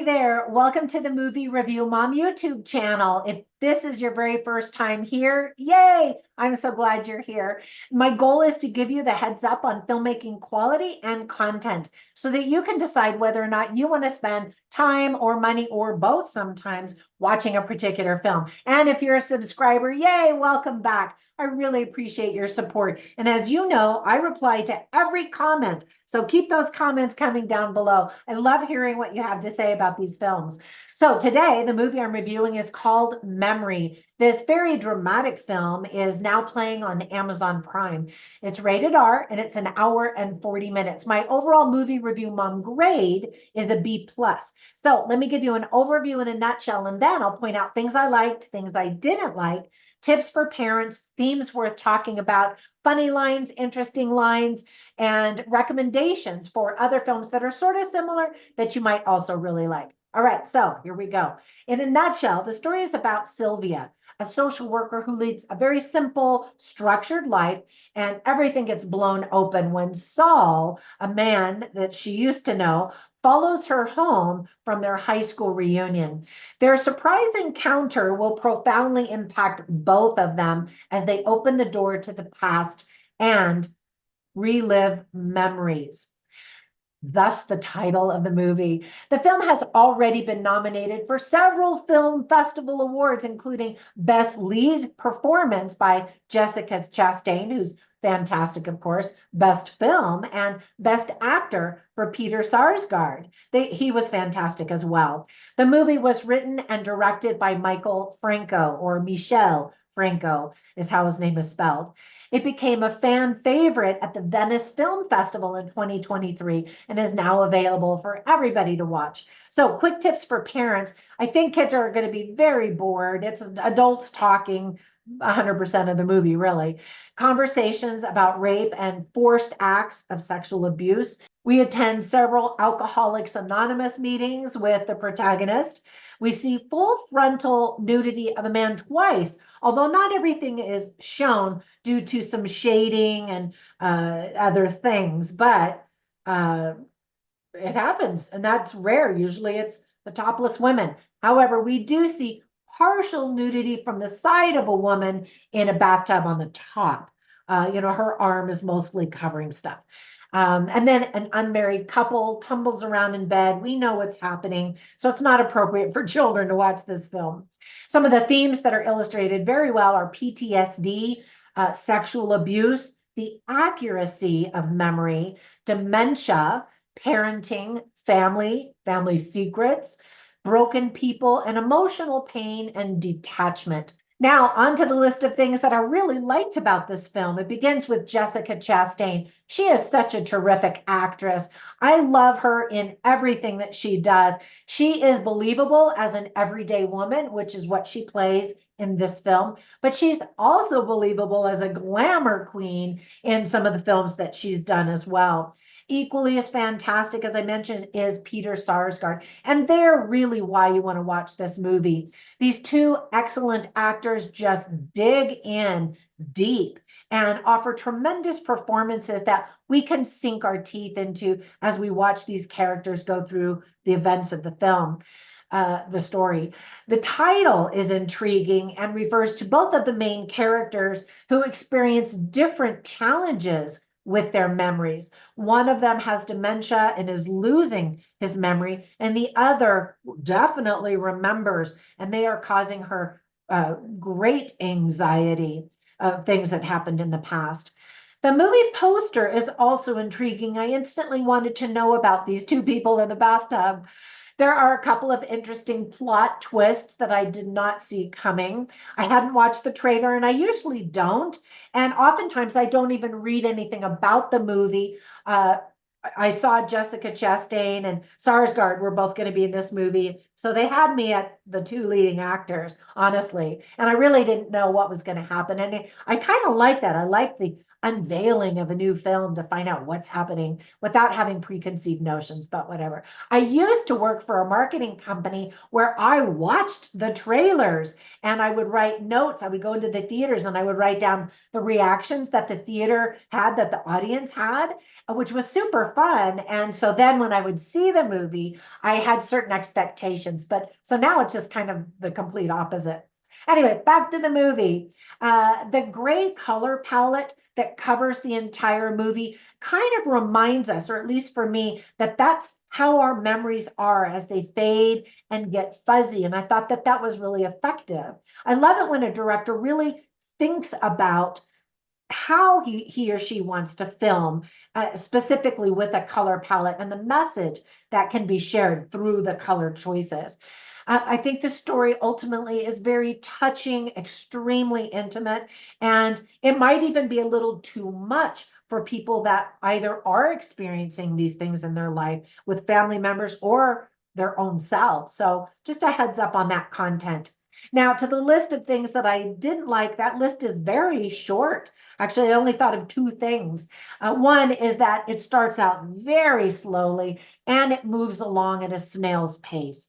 Hey there, welcome to the Movie Review Mom YouTube channel. If this is your very first time here, yay! I'm so glad you're here. My goal is to give you the heads up on filmmaking quality and content so that you can decide whether or not you want to spend time or money or both sometimes watching a particular film. And if you're a subscriber, yay, welcome back. I really appreciate your support. And as you know, I reply to every comment. So keep those comments coming down below. I love hearing what you have to say about these films. So today, the movie I'm reviewing is called Memory. This very dramatic film is now playing on Amazon Prime. It's rated R and it's an hour and 40 minutes. My overall movie review mom grade is a B+. So let me give you an overview in a nutshell, and then I'll point out things I liked, things I didn't like, tips for parents, themes worth talking about, funny lines, interesting lines, and recommendations for other films that are sort of similar that you might also really like. All right, so here we go. In a nutshell, the story is about Sylvia, a social worker who leads a very simple, structured life, and everything gets blown open when Saul, a man that she used to know, follows her home from their high school reunion. Their surprise encounter will profoundly impact both of them as they open the door to the past and relive memories. Thus, the title of the movie. The film has already been nominated for several film festival awards, including Best Lead Performance by Jessica Chastain, who's fantastic, of course, Best Film, and Best Actor for Peter Sarsgaard. He was fantastic as well. The movie was written and directed by Michael Franco, or Michel Franco is how his name is spelled. It became a fan favorite at the Venice Film Festival in 2023 and is now available for everybody to watch. So quick tips for parents. I think kids are going to be very bored. It's adults talking 100% of the movie, really. Conversations about rape and forced acts of sexual abuse. We attend several Alcoholics Anonymous meetings with the protagonist. We see full frontal nudity of a man twice, although not everything is shown due to some shading and other things, but it happens, and that's rare. Usually it's the topless women. However, we do see partial nudity from the side of a woman in a bathtub on the top. Her arm is mostly covering stuff. And then an unmarried couple tumbles around in bed. We know what's happening, so it's not appropriate for children to watch this film. Some of the themes that are illustrated very well are PTSD, sexual abuse, the accuracy of memory, dementia, parenting, family secrets, broken people, and emotional pain and detachment. Now, onto the list of things that I really liked about this film. It begins with Jessica Chastain. She is such a terrific actress. I love her in everything that she does. She is believable as an everyday woman, which is what she plays in this film, but she's also believable as a glamour queen in some of the films that she's done as well. Equally as fantastic, as I mentioned, is Peter Sarsgaard. And they're really why you want to watch this movie. These two excellent actors just dig in deep and offer tremendous performances that we can sink our teeth into as we watch these characters go through the events of the film. The story. The title is intriguing and refers to both of the main characters who experience different challenges with their memories. One of them has dementia and is losing his memory, and the other definitely remembers, and they are causing her great anxiety of things that happened in the past. The movie poster is also intriguing. I instantly wanted to know about these two people in the bathtub. There are a couple of interesting plot twists that I did not see coming. I hadn't watched the trailer, and I usually don't. And oftentimes I don't even read anything about the movie. I saw Jessica Chastain and Sarsgaard were both going to be in this movie. So they had me at the two leading actors, honestly. And I really didn't know what was going to happen. And I kind of like that. I like the unveiling of a new film to find out what's happening without having preconceived notions, but whatever. I used to work for a marketing company where I watched the trailers and I would write notes. I would go into the theaters and I would write down the reactions that the theater had, that the audience had, which was super fun. And so then when I would see the movie, I had certain expectations. But so now it's just kind of the complete opposite. Anyway, back to the movie. The gray color palette that covers the entire movie kind of reminds us, or at least for me, that that's how our memories are as they fade and get fuzzy. And I thought that that was really effective. I love it when a director really thinks about how he or she wants to film, specifically with a color palette and the message that can be shared through the color choices. I think the story ultimately is very touching, extremely intimate, and it might even be a little too much for people that either are experiencing these things in their life with family members or their own selves. So just a heads up on that content. Now, to the list of things that I didn't like, that list is very short. Actually, I only thought of two things. One is that it starts out very slowly and it moves along at a snail's pace.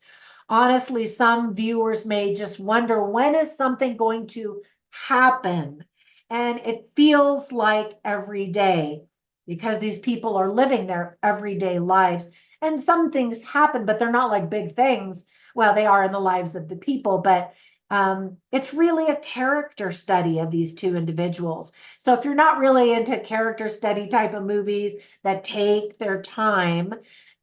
Honestly, some viewers may just wonder, when is something going to happen? And it feels like every day because these people are living their everyday lives. And some things happen, but they're not like big things. Well, they are in the lives of the people, but it's really a character study of these two individuals. So if you're not really into character study type of movies that take their time,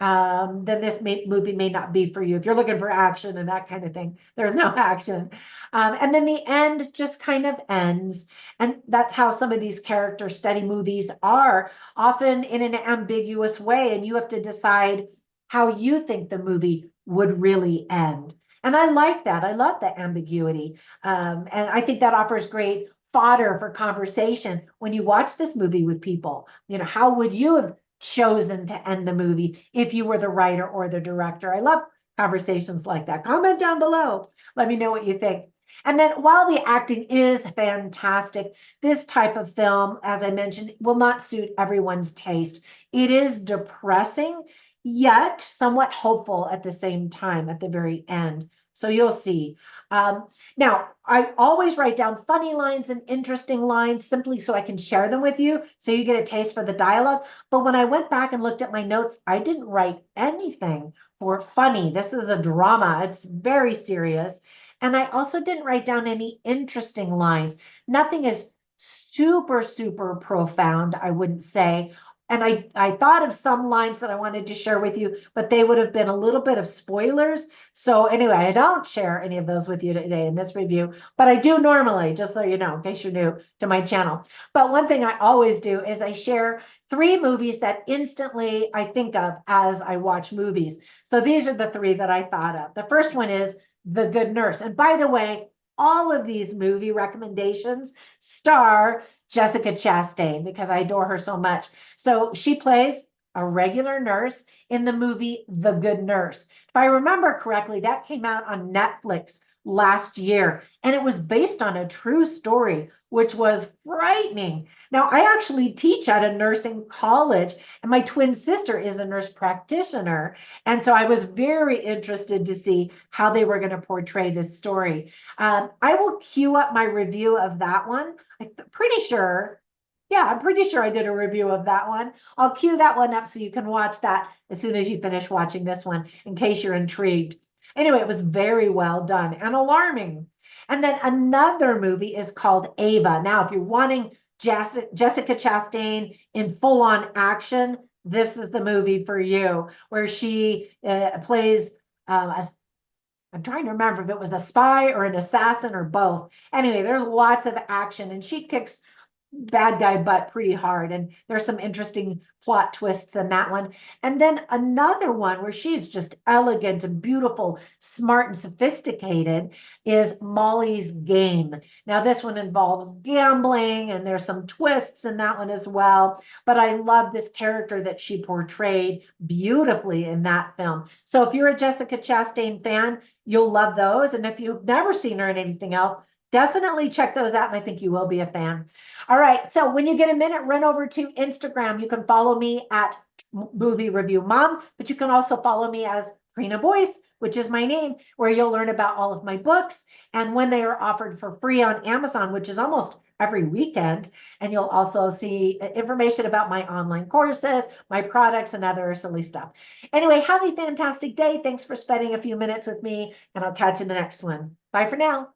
then this movie may not be for you. If you're looking for action and that kind of thing, there's no action. And then the end just kind of ends. And that's how some of these character study movies are, often in an ambiguous way. And you have to decide how you think the movie would really end. And I like that. I love the ambiguity. And I think that offers great fodder for conversation when you watch this movie with people. You know, how would you have chosen to end the movie if you were the writer or the director? I love conversations like that. Comment down below. Let me know what you think. And then while the acting is fantastic, this type of film, as I mentioned, will not suit everyone's taste. It is depressing, yet somewhat hopeful at the same time at the very end. So you'll see. Now, I always write down funny lines and interesting lines simply so I can share them with you, so you get a taste for the dialogue. But when I went back and looked at my notes, I didn't write anything for funny. This is a drama. It's very serious. And I also didn't write down any interesting lines. Nothing is super, super profound, I wouldn't say. And I thought of some lines that I wanted to share with you, but they would have been a little bit of spoilers. So anyway, I don't share any of those with you today in this review, but I do normally, just so you know, in case you're new to my channel. But one thing I always do is I share 3 movies that instantly I think of as I watch movies. So these are the 3 that I thought of. The first one is The Good Nurse. And by the way, all of these movie recommendations star Jessica Chastain because I adore her so much. So she plays a regular nurse in the movie The Good Nurse. If I remember correctly, that came out on Netflix last year, and it was based on a true story, which was frightening. Now, I actually teach at a nursing college, and my twin sister is a nurse practitioner. And so I was very interested to see how they were going to portray this story. I will queue up my review of that one. I'm pretty sure. Yeah, I'm pretty sure I did a review of that one. I'll queue that one up so you can watch that as soon as you finish watching this one, in case you're intrigued. Anyway, it was very well done and alarming. And then another movie is called Ava. Now, if you're wanting Jessica Chastain in full-on action, this is the movie for you, where she plays I'm trying to remember if it was a spy or an assassin or both. Anyway, there's lots of action, and she kicks bad guy butt pretty hard. And there's some interesting plot twists in that one. And then another one where she's just elegant and beautiful, smart and sophisticated is Molly's Game. Now, this one involves gambling and there's some twists in that one as well. But I love this character that she portrayed beautifully in that film. So if you're a Jessica Chastain fan, you'll love those. And if you've never seen her in anything else, definitely check those out. And I think you will be a fan. All right. So when you get a minute, run over to Instagram. You can follow me at Movie Review Mom, but you can also follow me as Trina Boice, which is my name, where you'll learn about all of my books and when they are offered for free on Amazon, which is almost every weekend. And you'll also see information about my online courses, my products, and other silly stuff. Anyway, have a fantastic day. Thanks for spending a few minutes with me, and I'll catch you in the next one. Bye for now.